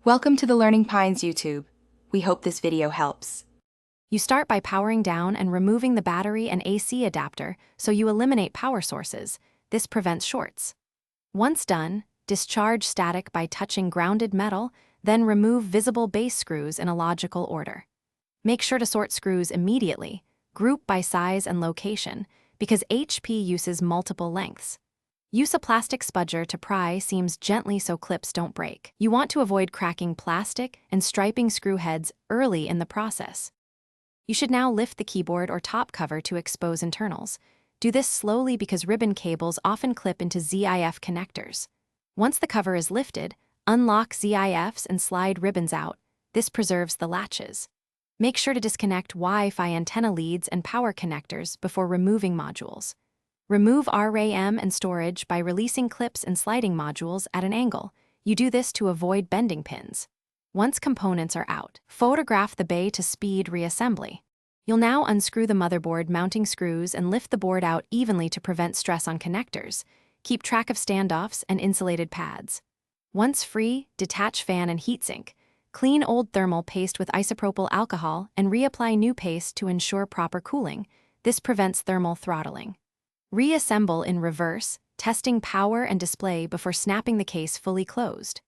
Welcome to the Learning Pines YouTube. We hope this video helps. You start by powering down and removing the battery and AC adapter so you eliminate power sources. This prevents shorts. Once done, discharge static by touching grounded metal, then remove visible base screws in a logical order. Make sure to sort screws immediately, group by size and location, because HP uses multiple lengths. Use a plastic spudger to pry seams gently so clips don't break. You want to avoid cracking plastic and striping screw heads early in the process. You should now lift the keyboard or top cover to expose internals. Do this slowly because ribbon cables often clip into ZIF connectors. Once the cover is lifted, unlock ZIFs and slide ribbons out. This preserves the latches. Make sure to disconnect Wi-Fi antenna leads and power connectors before removing modules. Remove RAM and storage by releasing clips and sliding modules at an angle. You do this to avoid bending pins. Once components are out, photograph the bay to speed reassembly. You'll now unscrew the motherboard mounting screws and lift the board out evenly to prevent stress on connectors. Keep track of standoffs and insulated pads. Once free, detach fan and heatsink. Clean old thermal paste with isopropyl alcohol and reapply new paste to ensure proper cooling. This prevents thermal throttling. Reassemble in reverse, testing power and display before snapping the case fully closed.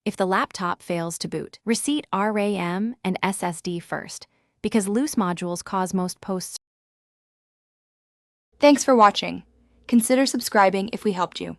If the laptop fails to boot, reseat RAM and SSD first, because loose modules cause most posts. Thanks for watching. Consider subscribing if we helped you.